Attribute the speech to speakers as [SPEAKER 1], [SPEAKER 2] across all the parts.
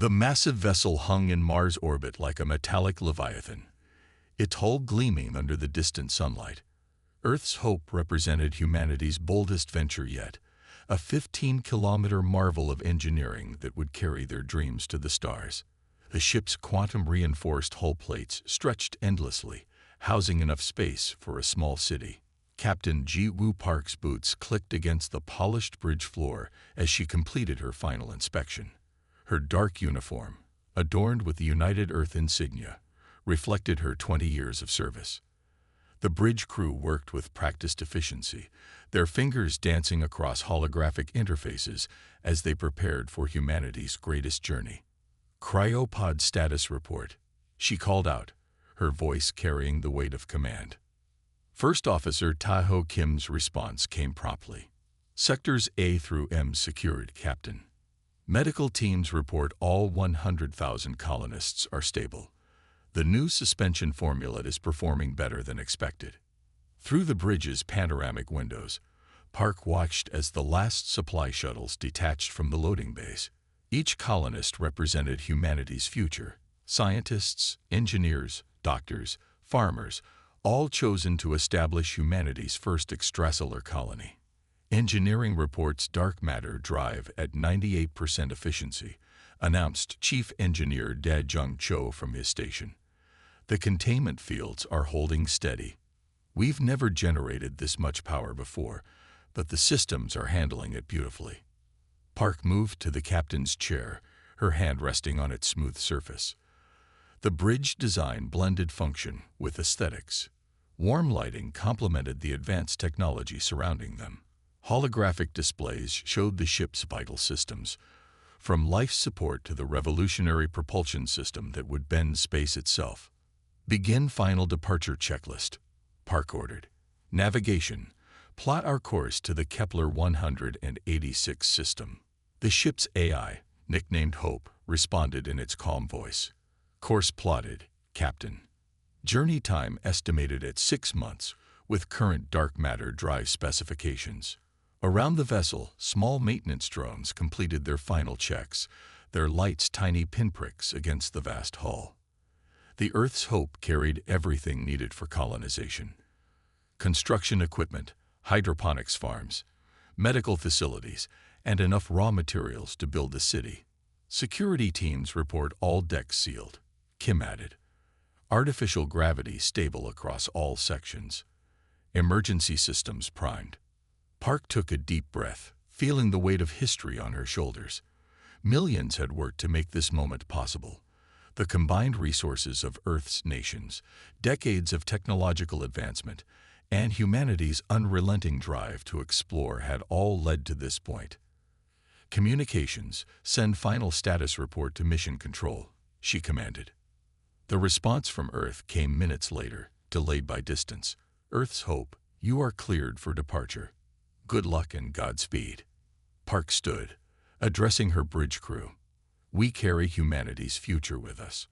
[SPEAKER 1] The massive vessel hung in Mars' orbit like a metallic leviathan, its hull gleaming under the distant sunlight. Earth's Hope represented humanity's boldest venture yet, a 15-kilometer marvel of engineering that would carry their dreams to the stars. The ship's quantum-reinforced hull plates stretched endlessly, housing enough space for a small city. Captain Ji Woo Park's boots clicked against the polished bridge floor as she completed her final inspection. Her dark uniform, adorned with the United Earth insignia, reflected her 20 years of service. The bridge crew worked with practiced efficiency, their fingers dancing across holographic interfaces as they prepared for humanity's greatest journey. Cryopod status report, she called out, her voice carrying the weight of command. First Officer Tae-ho Kim's response came promptly. Sectors A through M secured, Captain. Medical teams report all 100,000 colonists are stable. The new suspension formula is performing better than expected. Through the bridge's panoramic windows, Park watched as the last supply shuttles detached from the loading bays. Each colonist represented humanity's future. Scientists, engineers, doctors, farmers, all chosen to establish humanity's first extrasolar colony. Engineering reports dark matter drive at 98% efficiency, announced Chief Engineer Da Jung Cho from his station. The containment fields are holding steady. We've never generated this much power before, but the systems are handling it beautifully. Park moved to the captain's chair, her hand resting on its smooth surface. The bridge design blended function with aesthetics. Warm lighting complemented the advanced technology surrounding them. Holographic displays showed the ship's vital systems, from life support to the revolutionary propulsion system that would bend space itself. Begin final departure checklist, Park ordered. Navigation, plot our course to the Kepler 186 system. The ship's AI, nicknamed Hope, responded in its calm voice. Course plotted, Captain. Journey time estimated at 6 months, with current dark matter drive specifications. Around the vessel, small maintenance drones completed their final checks, their lights tiny pinpricks against the vast hull. The Earth's Hope carried everything needed for colonization. Construction equipment, hydroponics farms, medical facilities, and enough raw materials to build a city. Security teams report all decks sealed, Kim added. Artificial gravity stable across all sections. Emergency systems primed. Park took a deep breath, feeling the weight of history on her shoulders. Millions had worked to make this moment possible. The combined resources of Earth's nations, decades of technological advancement, and humanity's unrelenting drive to explore had all led to this point. Communications, send final status report to Mission Control, she commanded. The response from Earth came minutes later, delayed by distance. Earth's Hope, you are cleared for departure. Good luck and Godspeed. Park stood, addressing her bridge crew. We carry humanity's future with us.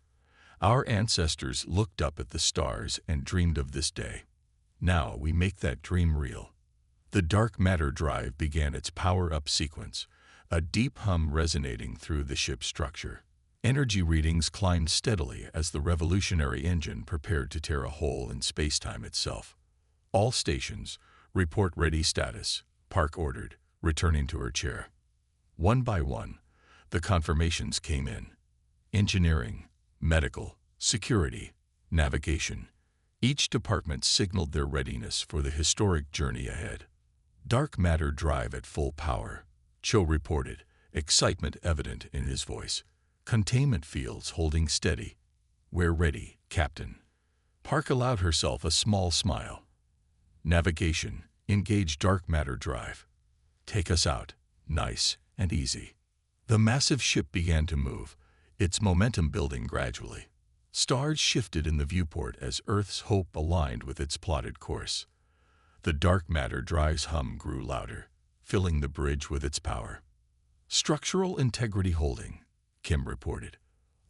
[SPEAKER 1] Our ancestors looked up at the stars and dreamed of this day. Now we make that dream real. The dark matter drive began its power-up sequence, a deep hum resonating through the ship's structure. Energy readings climbed steadily as the revolutionary engine prepared to tear a hole in space-time itself. All stations, report ready status, Park ordered, returning to her chair. One by one, the confirmations came in. Engineering, medical, security, navigation. Each department signaled their readiness for the historic journey ahead. Dark matter drive at full power, Cho reported, excitement evident in his voice. Containment fields holding steady. We're ready, Captain. Park allowed herself a small smile. Navigation, engage dark matter drive. Take us out, nice and easy. The massive ship began to move, its momentum building gradually. Stars shifted in the viewport as Earth's Hope aligned with its plotted course. The dark matter drive's hum grew louder, filling the bridge with its power. Structural integrity holding, Kim reported.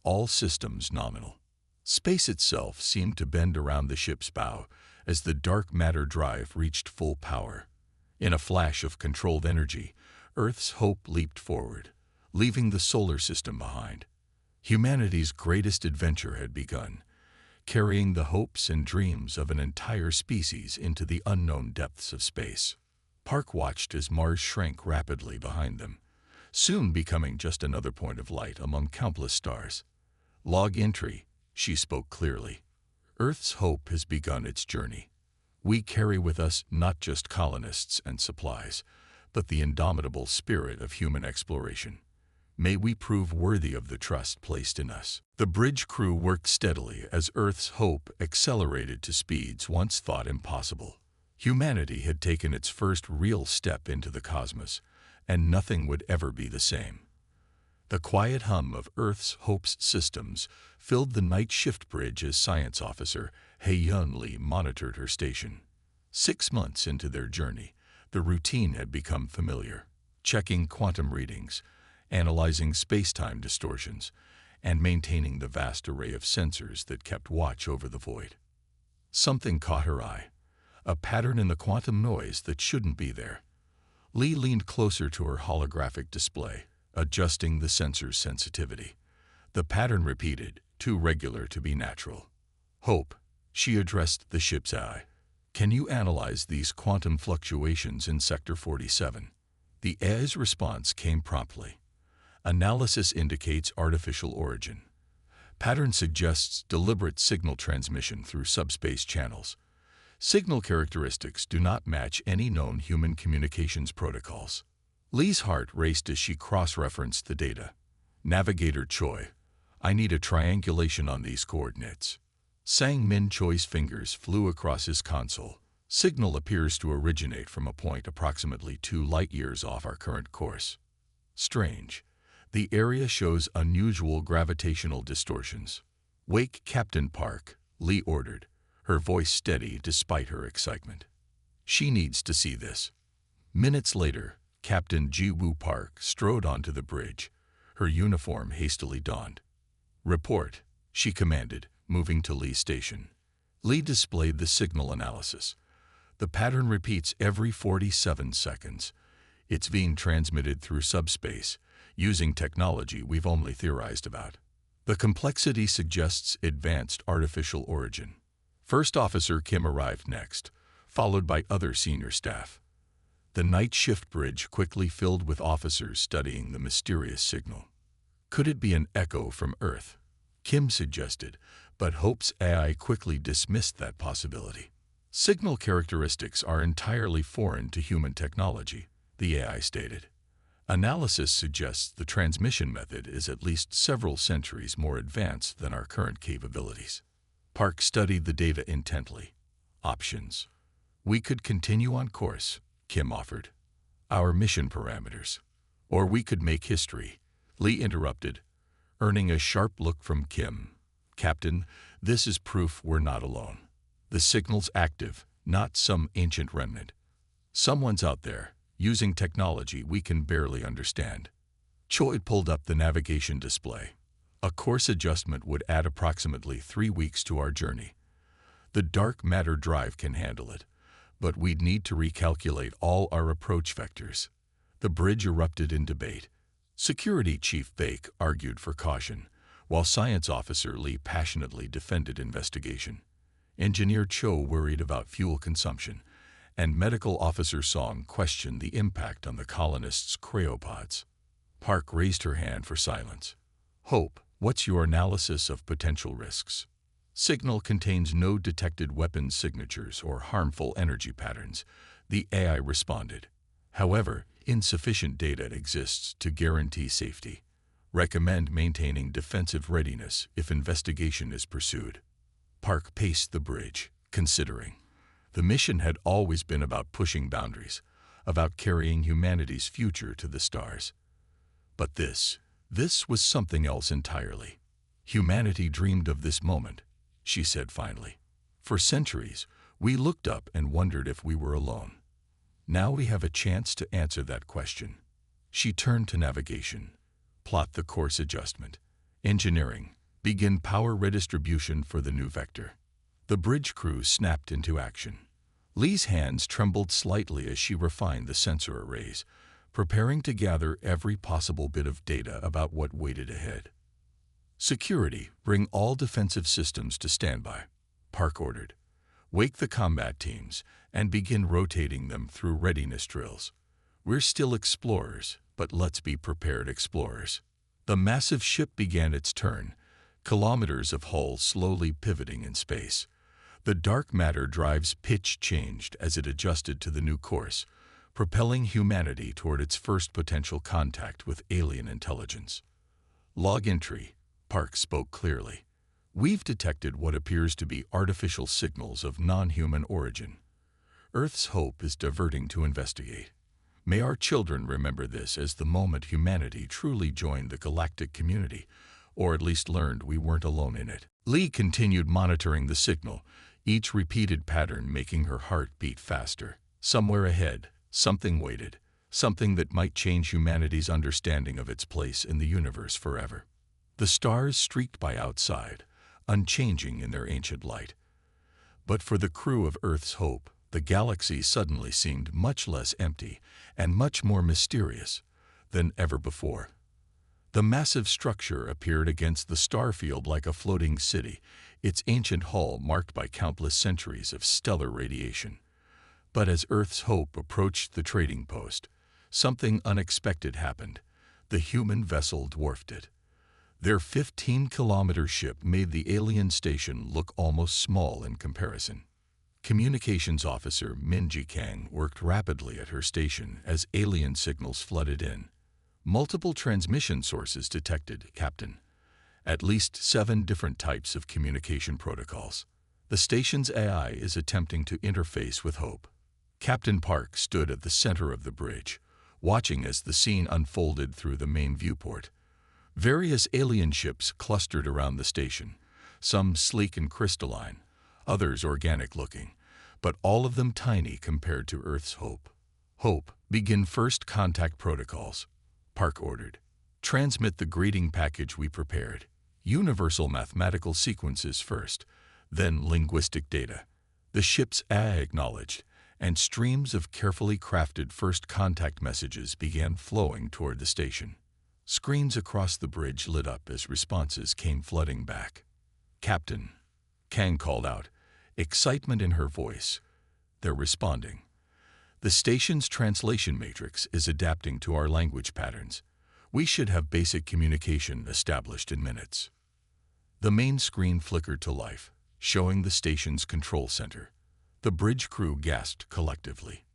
[SPEAKER 1] All systems nominal. Space itself seemed to bend around the ship's bow as the dark matter drive reached full power. In a flash of controlled energy, Earth's Hope leaped forward, leaving the solar system behind. Humanity's greatest adventure had begun, carrying the hopes and dreams of an entire species into the unknown depths of space. Park watched as Mars shrank rapidly behind them, soon becoming just another point of light among countless stars. Log entry, she spoke clearly. Earth's hope has begun its journey. We carry with us not just colonists and supplies, but the indomitable spirit of human exploration. May we prove worthy of the trust placed in us. The bridge crew worked steadily as Earth's hope accelerated to speeds once thought impossible. Humanity had taken its first real step into the cosmos, and nothing would ever be the same. The quiet hum of Earth's Hope's systems filled the night shift bridge as Science Officer Hae-Yun Lee monitored her station. 6 months into their journey, the routine had become familiar, checking quantum readings, analyzing space-time distortions, and maintaining the vast array of sensors that kept watch over the void. Something caught her eye, a pattern in the quantum noise that shouldn't be there. Lee leaned closer to her holographic display, adjusting the sensor's sensitivity. The pattern repeated, too regular to be natural. Hope, she addressed the ship's eye. Can you analyze these quantum fluctuations in Sector 47? The AI's response came promptly. Analysis indicates artificial origin. Pattern suggests deliberate signal transmission through subspace channels. Signal characteristics do not match any known human communications protocols. Lee's heart raced as she cross-referenced the data. Navigator Choi, I need a triangulation on these coordinates. Sang-Min Choi's fingers flew across his console. Signal appears to originate from a point approximately 2 light-years off our current course. Strange. The area shows unusual gravitational distortions. Wake Captain Park, Lee ordered, her voice steady despite her excitement. She needs to see this. Minutes later, Captain Ji-Woo Park strode onto the bridge, her uniform hastily donned. Report, she commanded, moving to Lee's station. Lee displayed the signal analysis. The pattern repeats every 47 seconds. It's being transmitted through subspace, using technology we've only theorized about. The complexity suggests advanced artificial origin. First Officer Kim arrived next, followed by other senior staff. The night shift bridge quickly filled with officers studying the mysterious signal. Could it be an echo from Earth? Kim suggested, but Hope's AI quickly dismissed that possibility. Signal characteristics are entirely foreign to human technology, the AI stated. Analysis suggests the transmission method is at least several centuries more advanced than our current capabilities. Park studied the data intently. Options. We could continue on course, Kim offered. Our mission parameters. Or we could make history, Lee interrupted, earning a sharp look from Kim. Captain, this is proof we're not alone. The signal's active, not some ancient remnant. Someone's out there, using technology we can barely understand. Choi pulled up the navigation display. A course adjustment would add approximately 3 weeks to our journey. The dark matter drive can handle it, but we'd need to recalculate all our approach vectors. The bridge erupted in debate. Security Chief Bake argued for caution, while Science Officer Lee passionately defended investigation. Engineer Cho worried about fuel consumption, and Medical Officer Song questioned the impact on the colonists' cryopods. Park raised her hand for silence. Hope, what's your analysis of potential risks? Signal contains no detected weapons signatures or harmful energy patterns, the AI responded. However, insufficient data exists to guarantee safety. Recommend maintaining defensive readiness if investigation is pursued. Park paced the bridge, considering. The mission had always been about pushing boundaries, about carrying humanity's future to the stars. But this was something else entirely. Humanity dreamed of this moment, she said finally. For centuries, we looked up and wondered if we were alone. Now we have a chance to answer that question. She turned to navigation. Plot the course adjustment. Engineering. Begin power redistribution for the new vector. The bridge crew snapped into action. Lee's hands trembled slightly as she refined the sensor arrays, preparing to gather every possible bit of data about what waited ahead. Security, bring all defensive systems to standby. Park ordered. Wake the combat teams and begin rotating them through readiness drills. We're still explorers, but let's be prepared explorers. The massive ship began its turn, kilometers of hull slowly pivoting in space. The dark matter drive's pitch changed as it adjusted to the new course, propelling humanity toward its first potential contact with alien intelligence. Log entry, Park spoke clearly. We've detected what appears to be artificial signals of non-human origin. Earth's hope is diverting to investigate. May our children remember this as the moment humanity truly joined the galactic community, or at least learned we weren't alone in it. Lee continued monitoring the signal, each repeated pattern making her heart beat faster. Somewhere ahead, something waited, something that might change humanity's understanding of its place in the universe forever. The stars streaked by outside, unchanging in their ancient light. But for the crew of Earth's Hope, the galaxy suddenly seemed much less empty and much more mysterious than ever before. The massive structure appeared against the starfield like a floating city, its ancient hull marked by countless centuries of stellar radiation. But as Earth's Hope approached the trading post, something unexpected happened. The human vessel dwarfed it. Their 15-kilometer ship made the alien station look almost small in comparison. Communications officer Minji Kang worked rapidly at her station as alien signals flooded in. Multiple transmission sources detected, Captain. At least 7 different types of communication protocols. The station's AI is attempting to interface with Hope. Captain Park stood at the center of the bridge, watching as the scene unfolded through the main viewport. Various alien ships clustered around the station, some sleek and crystalline, others organic-looking, but all of them tiny compared to Earth's Hope. Hope, begin first contact protocols. Park ordered. Transmit the greeting package we prepared. Universal mathematical sequences first, then linguistic data. The ship's AI acknowledged, and streams of carefully crafted first contact messages began flowing toward the station. Screens across the bridge lit up as responses came flooding back. Captain, Kang called out, excitement in her voice. They're responding. The station's translation matrix is adapting to our language patterns. We should have basic communication established in minutes. The main screen flickered to life, showing the station's control center. The bridge crew gasped collectively.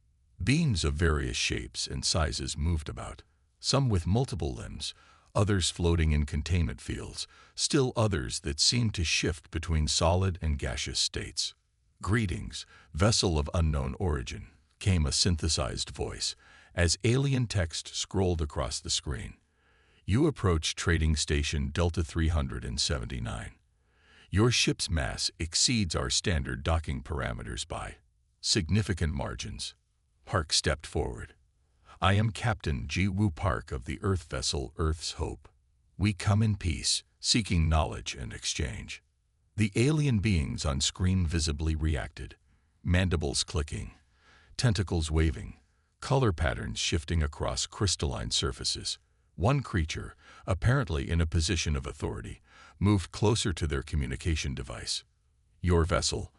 [SPEAKER 1] Beings of various shapes and sizes moved about, some with multiple limbs, others floating in containment fields, still others that seemed to shift between solid and gaseous states. Greetings, vessel of unknown origin, came a synthesized voice as alien text scrolled across the screen. You approach Trading Station Delta 379. Your ship's mass exceeds our standard docking parameters by significant margins. Park stepped forward. I am Captain Ji Woo Park of the Earth vessel Earth's Hope. We come in peace, seeking knowledge and exchange. The alien beings on screen visibly reacted, mandibles clicking, tentacles waving, color patterns shifting across crystalline surfaces. One creature, apparently in a position of authority, moved closer to their communication device. Your vessel,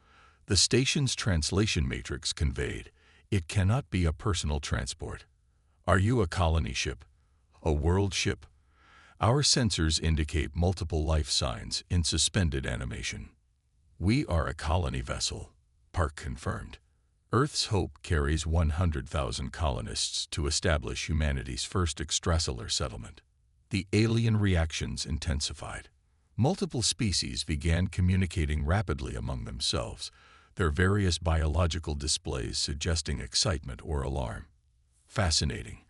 [SPEAKER 1] the station's translation matrix conveyed, it cannot be a personal transport. Are you a colony ship? A world ship? Our sensors indicate multiple life signs in suspended animation. We are a colony vessel, Park confirmed. Earth's Hope carries 100,000 colonists to establish humanity's first extrasolar settlement. The alien reactions intensified. Multiple species began communicating rapidly among themselves, their various biological displays suggesting excitement or alarm. Fascinating.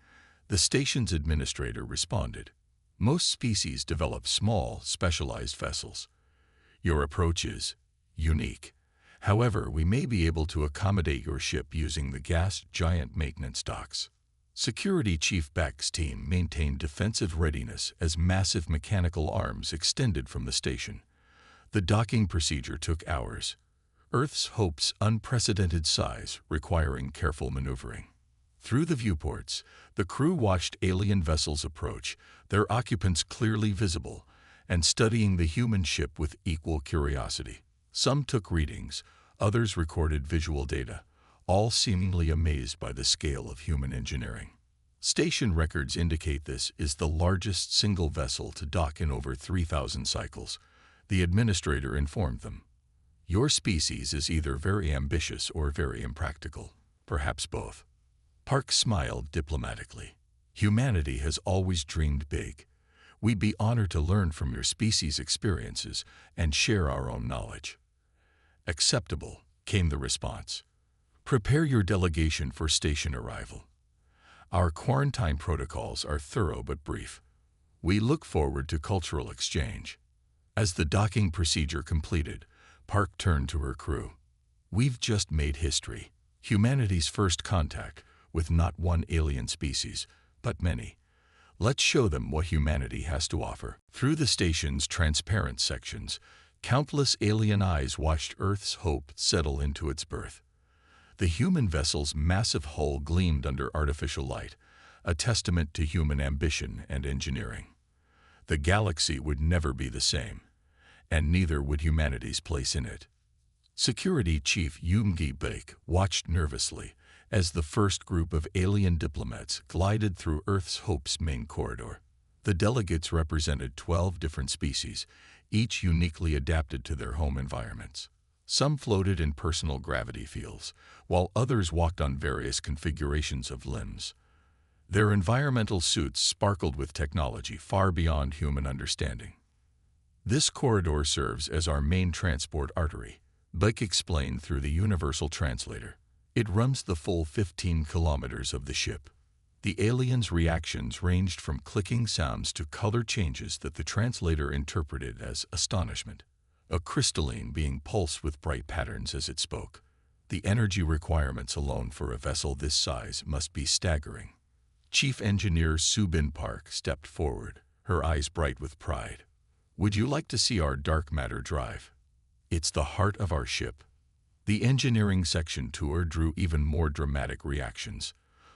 [SPEAKER 1] The station's administrator responded. Most species develop small, specialized vessels. Your approach is unique. However, we may be able to accommodate your ship using the gas giant maintenance docks. Security Chief Beck's team maintained defensive readiness as massive mechanical arms extended from the station. The docking procedure took hours. Earth's Hope's unprecedented size requiring careful maneuvering. Through the viewports, the crew watched alien vessels approach, their occupants clearly visible, and studying the human ship with equal curiosity. Some took readings, others recorded visual data, all seemingly amazed by the scale of human engineering. Station records indicate this is the largest single vessel to dock in over 3,000 cycles, the administrator informed them. Your species is either very ambitious or very impractical, perhaps both. Park smiled diplomatically. Humanity has always dreamed big. We'd be honored to learn from your species' experiences and share our own knowledge. Acceptable, came the response. Prepare your delegation for station arrival. Our quarantine protocols are thorough but brief. We look forward to cultural exchange. As the docking procedure completed, Park turned to her crew. We've just made history. Humanity's first contact with not one alien species, but many. Let's show them what humanity has to offer. Through the station's transparent sections, countless alien eyes watched Earth's hope settle into its berth. The human vessel's massive hull gleamed under artificial light, a testament to human ambition and engineering. The galaxy would never be the same, and neither would humanity's place in it. Security Chief Yoongi Baek watched nervously as the first group of alien diplomats glided through Earth's Hope's main corridor. The delegates represented 12 different species, each uniquely adapted to their home environments. Some floated in personal gravity fields, while others walked on various configurations of limbs. Their environmental suits sparkled with technology far beyond human understanding. This corridor serves as our main transport artery, Baek explained through the universal translator. It runs the full 15 kilometers of the ship. The aliens' reactions ranged from clicking sounds to color changes that the translator interpreted as astonishment. A crystalline being pulsed with bright patterns as it spoke. The energy requirements alone for a vessel this size must be staggering. Chief Engineer Subin Park stepped forward, her eyes bright with pride. Would you like to see our dark matter drive? It's the heart of our ship. The engineering section tour drew even more dramatic reactions.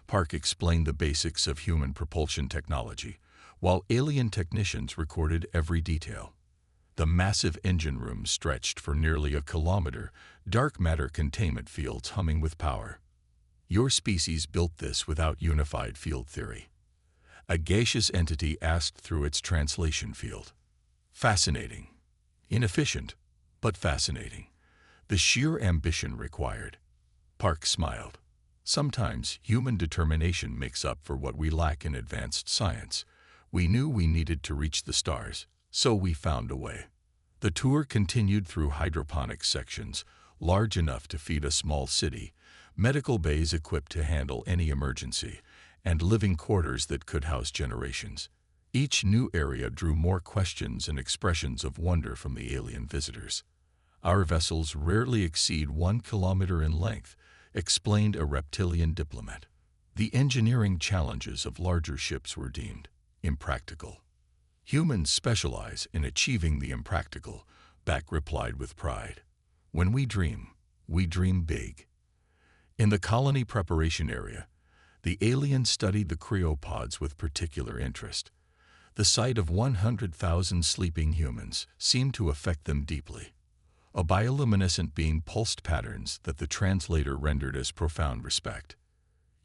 [SPEAKER 1] Park explained the basics of human propulsion technology, while alien technicians recorded every detail. The massive engine room stretched for nearly a kilometer, dark matter containment fields humming with power. Your species built this without unified field theory. A gaseous entity asked through its translation field. Fascinating. Inefficient, but fascinating. The sheer ambition required. Park smiled. Sometimes human determination makes up for what we lack in advanced science. We knew we needed to reach the stars, so we found a way. The tour continued through hydroponic sections, large enough to feed a small city, medical bays equipped to handle any emergency, and living quarters that could house generations. Each new area drew more questions and expressions of wonder from the alien visitors. Our vessels rarely exceed 1 kilometer in length, explained a reptilian diplomat. The engineering challenges of larger ships were deemed impractical. Humans specialize in achieving the impractical, Baek replied with pride. When we dream big. In the colony preparation area, the aliens studied the cryopods with particular interest. The sight of 100,000 sleeping humans seemed to affect them deeply. A bioluminescent being pulsed patterns that the translator rendered as profound respect.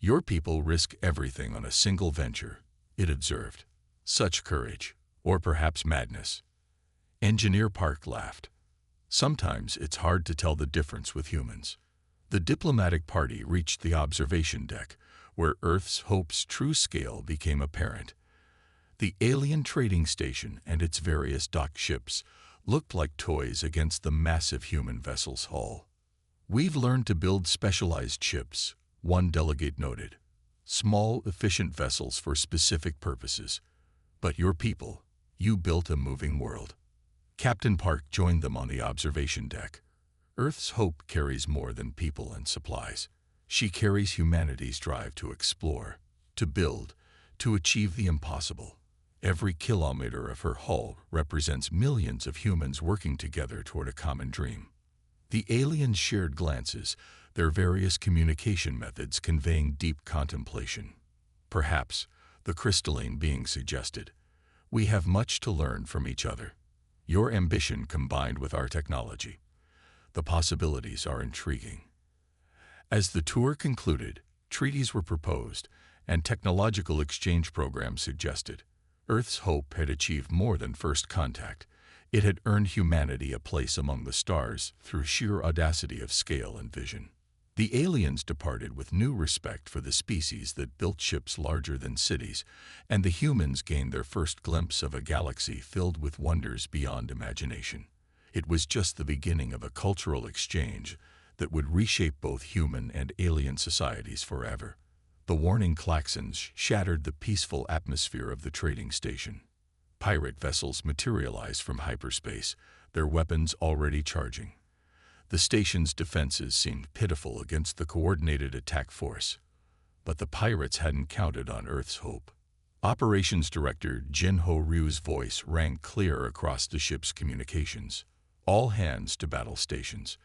[SPEAKER 1] Your people risk everything on a single venture, it observed. Such courage, or perhaps madness. Engineer Park laughed. Sometimes it's hard to tell the difference with humans. The diplomatic party reached the observation deck, where Earth's Hope's true scale became apparent. The alien trading station and its various docked ships looked like toys against the massive human vessel's hull. We've learned to build specialized ships, one delegate noted. Small, efficient vessels for specific purposes. But your people, you built a moving world. Captain Park joined them on the observation deck. Earth's hope carries more than people and supplies. She carries humanity's drive to explore, to build, to achieve the impossible. Every kilometer of her hull represents millions of humans working together toward a common dream. The aliens shared glances, their various communication methods conveying deep contemplation. Perhaps, the crystalline being suggested, we have much to learn from each other. Your ambition combined with our technology. The possibilities are intriguing. As the tour concluded, treaties were proposed, and technological exchange programs suggested. Earth's hope had achieved more than first contact. It had earned humanity a place among the stars through sheer audacity of scale and vision. The aliens departed with new respect for the species that built ships larger than cities, and the humans gained their first glimpse of a galaxy filled with wonders beyond imagination. It was just the beginning of a cultural exchange that would reshape both human and alien societies forever. The warning klaxons shattered the peaceful atmosphere of the trading station. Pirate vessels materialized from hyperspace, their weapons already charging. The station's defenses seemed pitiful against the coordinated attack force. But the pirates hadn't counted on Earth's hope. Operations Director Jin Ho Ryu's voice rang clear across the ship's communications. All hands to battle stations.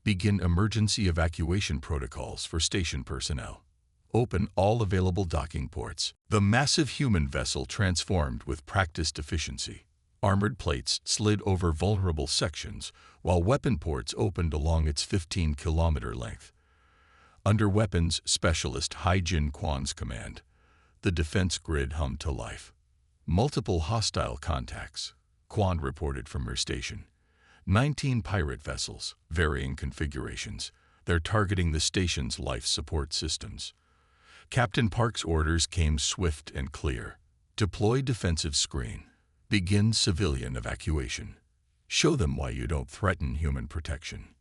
[SPEAKER 1] Begin emergency evacuation protocols for station personnel. Open all available docking ports. The massive human vessel transformed with practiced efficiency. Armored plates slid over vulnerable sections, while weapon ports opened along its 15-kilometer length. Under weapons specialist Hai-Jin Kwan's command, the defense grid hummed to life. Multiple hostile contacts, Kwan reported from her station. 19 pirate vessels, varying configurations. They're targeting the station's life support systems. Captain Park's orders came swift and clear. Deploy defensive screen. Begin civilian evacuation. Show them why you don't threaten human protection.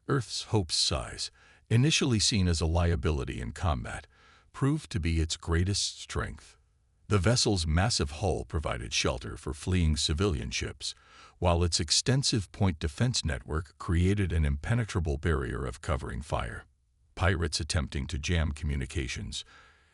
[SPEAKER 1] Earth's hope's size, initially seen as a liability in combat, proved to be its greatest strength. The vessel's massive hull provided shelter for fleeing civilian ships, while its extensive point defense network created an impenetrable barrier of covering fire. Pirates attempting to jam communications,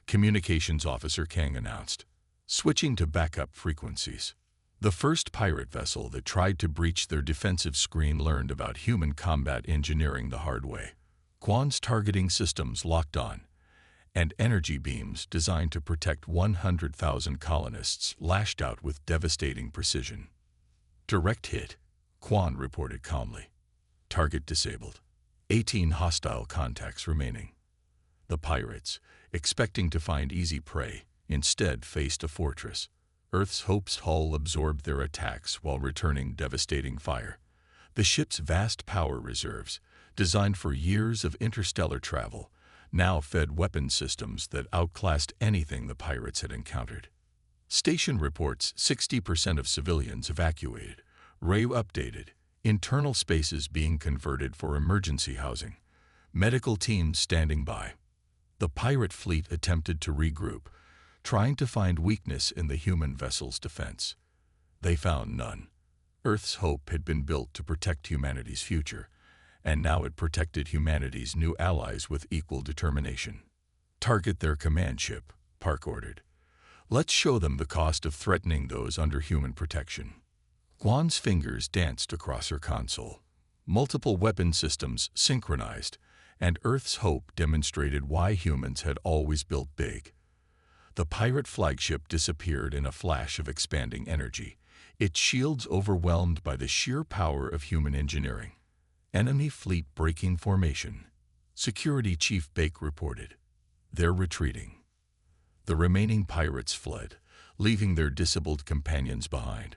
[SPEAKER 1] Communications Officer Kang announced, switching to backup frequencies. The first pirate vessel that tried to breach their defensive screen learned about human combat engineering the hard way. Kwan's targeting systems locked on, and energy beams designed to protect 100,000 colonists lashed out with devastating precision. Direct hit, Kwan reported calmly. Target disabled. 18 hostile contacts remaining. The pirates, expecting to find easy prey, instead faced a fortress. Earth's hope's hull absorbed their attacks while returning devastating fire. The ship's vast power reserves, designed for years of interstellar travel, now fed weapon systems that outclassed anything the pirates had encountered. Station reports 60% of civilians evacuated, RAU updated, internal spaces being converted for emergency housing, medical teams standing by. The pirate fleet attempted to regroup, trying to find weakness in the human vessel's defense. They found none. Earth's hope had been built to protect humanity's future, and now it protected humanity's new allies with equal determination. Target their command ship, Park ordered. Let's show them the cost of threatening those under human protection. Kwan's fingers danced across her console. Multiple weapon systems synchronized, and Earth's hope demonstrated why humans had always built big. The pirate flagship disappeared in a flash of expanding energy, its shields overwhelmed by the sheer power of human engineering. Enemy fleet breaking formation. Security Chief Bake reported. They're retreating. The remaining pirates fled, leaving their disabled companions behind.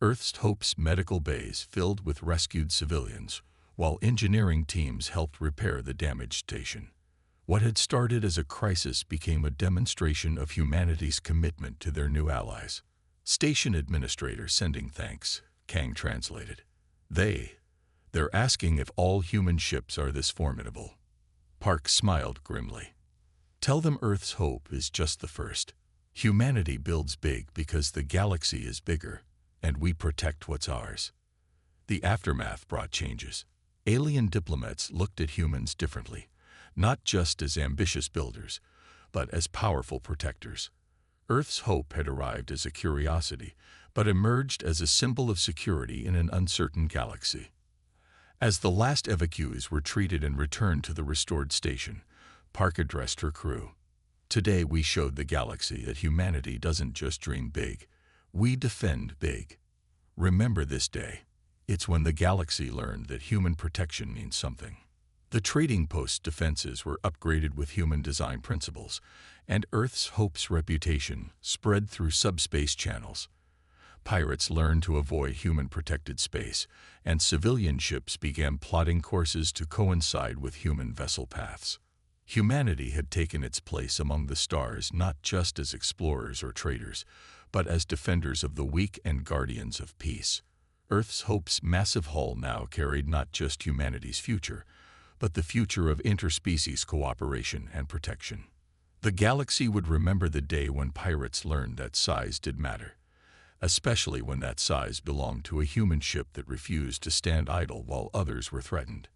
[SPEAKER 1] Earth's hope's medical bays filled with rescued civilians, while engineering teams helped repair the damaged station. What had started as a crisis became a demonstration of humanity's commitment to their new allies. Station administrator sending thanks, Kang translated. They're asking if all human ships are this formidable. Park smiled grimly. Tell them Earth's hope is just the first. Humanity builds big because the galaxy is bigger, and we protect what's ours. The aftermath brought changes. Alien diplomats looked at humans differently, not just as ambitious builders, but as powerful protectors. Earth's hope had arrived as a curiosity, but emerged as a symbol of security in an uncertain galaxy. As the last evacuees were treated and returned to the restored station, Park addressed her crew. Today we showed the galaxy that humanity doesn't just dream big, we defend big. Remember this day. It's when the galaxy learned that human protection means something. The trading post's defenses were upgraded with human design principles, and Earth's Hope's reputation spread through subspace channels. Pirates learned to avoid human-protected space, and civilian ships began plotting courses to coincide with human vessel paths. Humanity had taken its place among the stars not just as explorers or traders, but as defenders of the weak and guardians of peace. Earth's Hope's massive hull now carried not just humanity's future, but the future of interspecies cooperation and protection. The galaxy would remember the day when pirates learned that size did matter, especially when that size belonged to a human ship that refused to stand idle while others were threatened.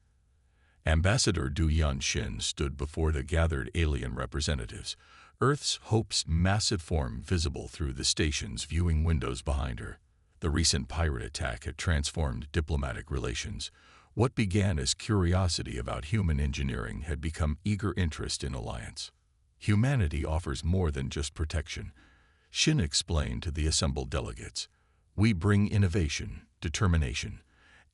[SPEAKER 1] Ambassador Du Yan-Shin stood before the gathered alien representatives, Earth's Hope's massive form visible through the station's viewing windows behind her. The recent pirate attack had transformed diplomatic relations. What began as curiosity about human engineering had become eager interest in alliance. Humanity offers more than just protection, Shin explained to the assembled delegates. We bring innovation, determination,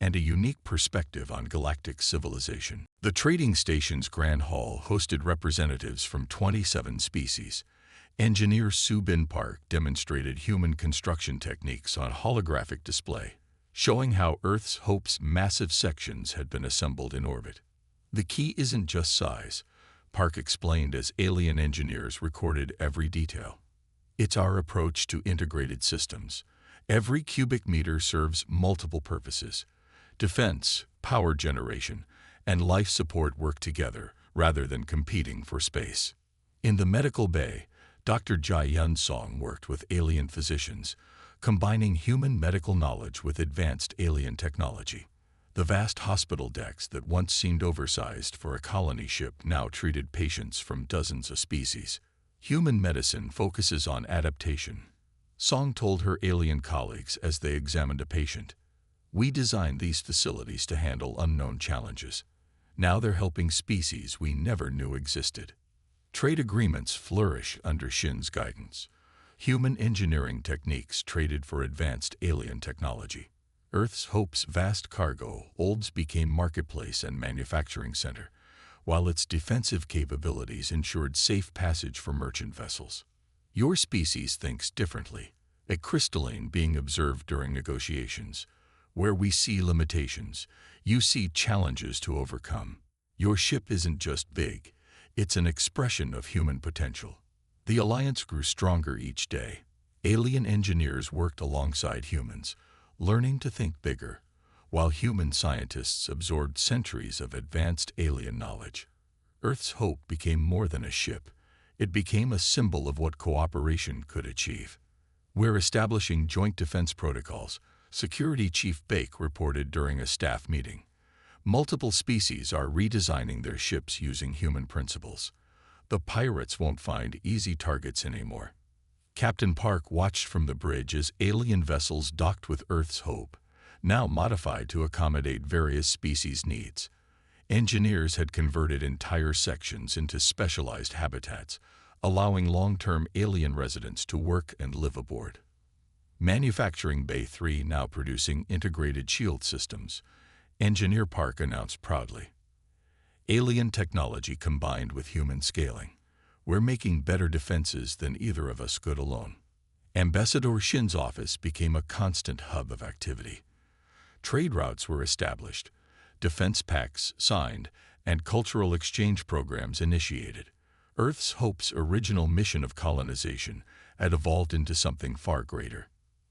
[SPEAKER 1] and a unique perspective on galactic civilization. The trading station's Grand Hall hosted representatives from 27 species. Engineer Su Bin Park demonstrated human construction techniques on holographic display, showing how Earth's Hope's massive sections had been assembled in orbit. The key isn't just size, Park explained as alien engineers recorded every detail. It's our approach to integrated systems. Every cubic meter serves multiple purposes. Defense, power generation, and life support work together rather than competing for space. In the medical bay, Dr. Jai Yun-Song worked with alien physicians, combining human medical knowledge with advanced alien technology. The vast hospital decks that once seemed oversized for a colony ship now treated patients from dozens of species. Human medicine focuses on adaptation, Song told her alien colleagues as they examined a patient. We designed these facilities to handle unknown challenges. Now they're helping species we never knew existed. Trade agreements flourish under Shin's guidance. Human engineering techniques traded for advanced alien technology. Earth's Hope's vast cargo holds became marketplace and manufacturing center, while its defensive capabilities ensured safe passage for merchant vessels. Your species thinks differently, a crystalline being observed during negotiations. Where we see limitations, you see challenges to overcome. Your ship isn't just big, it's an expression of human potential. The alliance grew stronger each day. Alien engineers worked alongside humans, learning to think bigger, while human scientists absorbed centuries of advanced alien knowledge. Earth's Hope became more than a ship. It became a symbol of what cooperation could achieve. We're establishing joint defense protocols, Security Chief Bake reported during a staff meeting. Multiple species are redesigning their ships using human principles. The pirates won't find easy targets anymore. Captain Park watched from the bridge as alien vessels docked with Earth's Hope, now modified to accommodate various species' needs. Engineers had converted entire sections into specialized habitats, allowing long-term alien residents to work and live aboard. Manufacturing Bay 3 now producing integrated shield systems, Engineer Park announced proudly. Alien technology combined with human scaling. We're making better defenses than either of us could alone. Ambassador Shin's office became a constant hub of activity. Trade routes were established, defense pacts signed, and cultural exchange programs initiated. Earth's Hope's original mission of colonization had evolved into something far greater.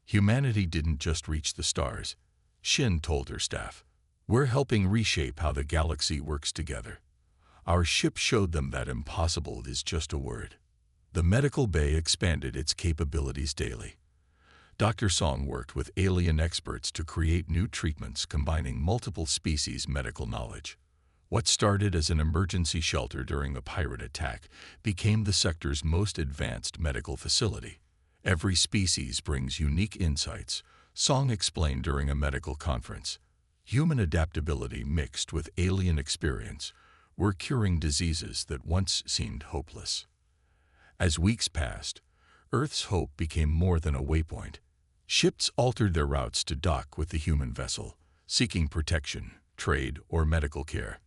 [SPEAKER 1] Humanity didn't just reach the stars, Shin told her staff. We're helping reshape how the galaxy works together. Our ship showed them that impossible is just a word. The medical bay expanded its capabilities daily. Dr. Song worked with alien experts to create new treatments combining multiple species' medical knowledge. What started as an emergency shelter during a pirate attack became the sector's most advanced medical facility. Every species brings unique insights, Song explained during a medical conference. Human adaptability mixed with alien experience were curing diseases that once seemed hopeless. As weeks passed, Earth's Hope became more than a waypoint. Ships altered their routes to dock with the human vessel, seeking protection, trade, or medical care.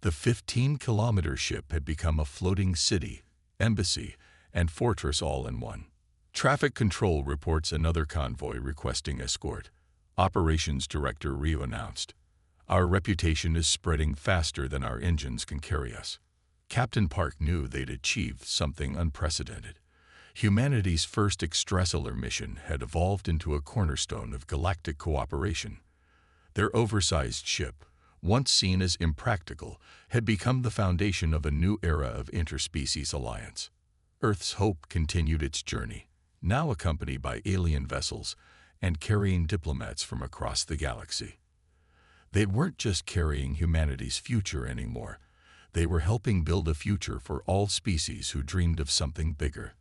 [SPEAKER 1] The 15-kilometer ship had become a floating city, embassy, and fortress all in one. Traffic Control reports another convoy requesting escort. Operations Director Rio announced, "Our reputation is spreading faster than our engines can carry us." Captain Park knew they'd achieved something unprecedented. Humanity's first extrasolar mission had evolved into a cornerstone of galactic cooperation. Their oversized ship, once seen as impractical, had become the foundation of a new era of interspecies alliance. Earth's Hope continued its journey, now accompanied by alien vessels and carrying diplomats from across the galaxy. They weren't just carrying humanity's future anymore. They were helping build a future for all species who dreamed of something bigger.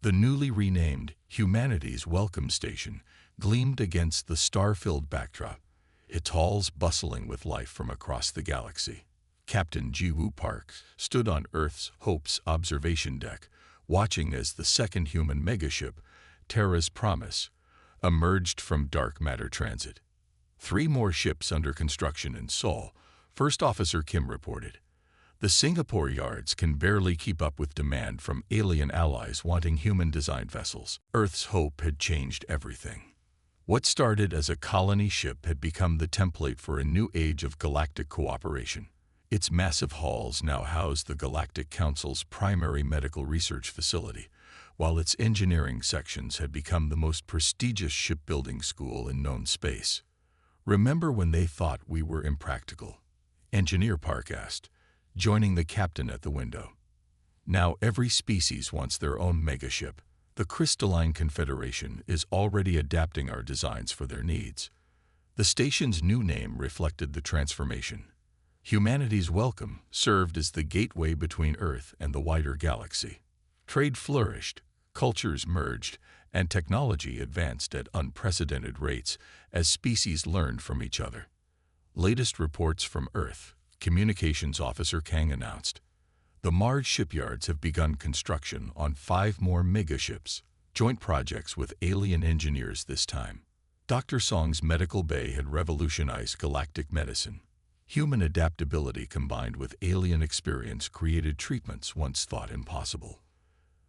[SPEAKER 1] The newly renamed Humanity's Welcome Station gleamed against the star-filled backdrop, its halls bustling with life from across the galaxy. Captain Ji-Woo Park stood on Earth's Hope's observation deck, watching as the second human megaship, Terra's Promise, emerged from dark matter transit. 3 more ships under construction in Seoul, First Officer Kim reported. The Singapore yards can barely keep up with demand from alien allies wanting human-designed vessels. Earth's Hope had changed everything. What started as a colony ship had become the template for a new age of galactic cooperation. Its massive halls now house the Galactic Council's primary medical research facility, while its engineering sections had become the most prestigious shipbuilding school in known space. "Remember when they thought we were impractical?" Engineer Park asked, joining the captain at the window. "Now every species wants their own megaship. The Crystalline Confederation is already adapting our designs for their needs." The station's new name reflected the transformation. Humanity's Welcome served as the gateway between Earth and the wider galaxy. Trade flourished, cultures merged, and technology advanced at unprecedented rates as species learned from each other. Latest reports from Earth, Communications Officer Kang announced, "The Mars shipyards have begun construction on 5 more megaships, joint projects with alien engineers this time." Dr. Song's medical bay had revolutionized galactic medicine. Human adaptability combined with alien experience created treatments once thought impossible.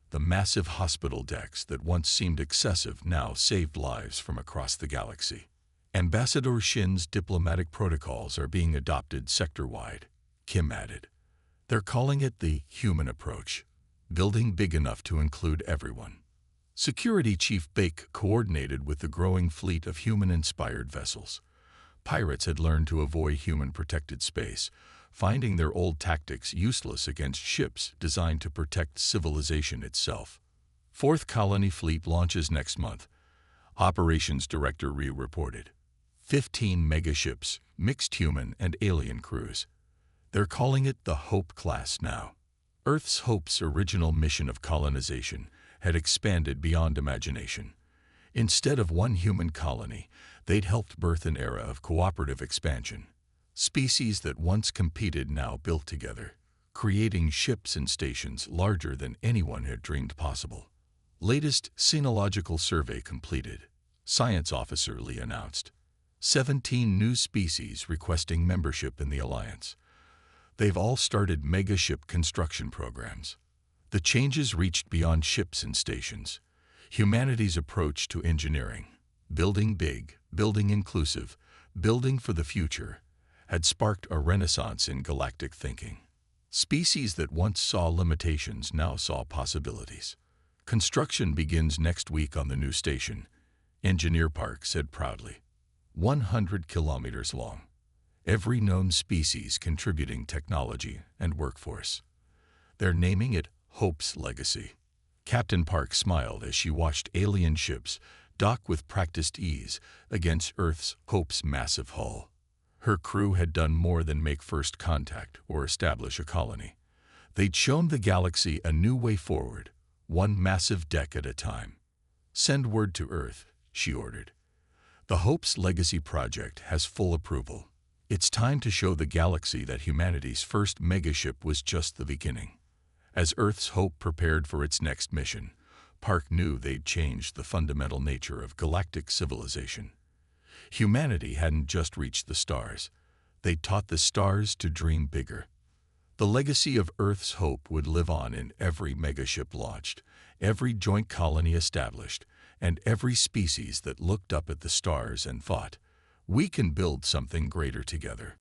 [SPEAKER 1] The massive hospital decks that once seemed excessive now saved lives from across the galaxy. Ambassador Shin's diplomatic protocols are being adopted sector-wide, Kim added. "They're calling it the human approach, building big enough to include everyone." Security Chief Baek coordinated with the growing fleet of human-inspired vessels. Pirates had learned to avoid human-protected space, finding their old tactics useless against ships designed to protect civilization itself. 4th Colony Fleet launches next month, Operations Director Ree reported. 15 megaships, mixed human and alien crews. They're calling it the Hope class now. Earth's Hope's original mission of colonization had expanded beyond imagination. Instead of one human colony, they'd helped birth an era of cooperative expansion. Species that once competed now built together, creating ships and stations larger than anyone had dreamed possible. Latest Sinological Survey completed, Science Officer Lee announced. 17 new species requesting membership in the Alliance. They've all started megaship construction programs. The changes reached beyond ships and stations. Humanity's approach to engineering, building big, building inclusive, building for the future, had sparked a renaissance in galactic thinking. Species that once saw limitations now saw possibilities. Construction begins next week on the new station, Engineer Park said proudly. 100 kilometers long. Every known species contributing technology and workforce. They're naming it Hope's Legacy. Captain Park smiled as she watched alien ships dock with practiced ease against Earth's Hope's massive hull. Her crew had done more than make first contact or establish a colony. They'd shown the galaxy a new way forward, one massive deck at a time. "Send word to Earth," she ordered. "The Hope's Legacy project has full approval. It's time to show the galaxy that humanity's first megaship was just the beginning." As Earth's Hope prepared for its next mission, Park knew they'd changed the fundamental nature of galactic civilization. Humanity hadn't just reached the stars. They'd taught the stars to dream bigger. The legacy of Earth's hope would live on in every megaship launched, every joint colony established, and every species that looked up at the stars and thought, "We can build something greater together."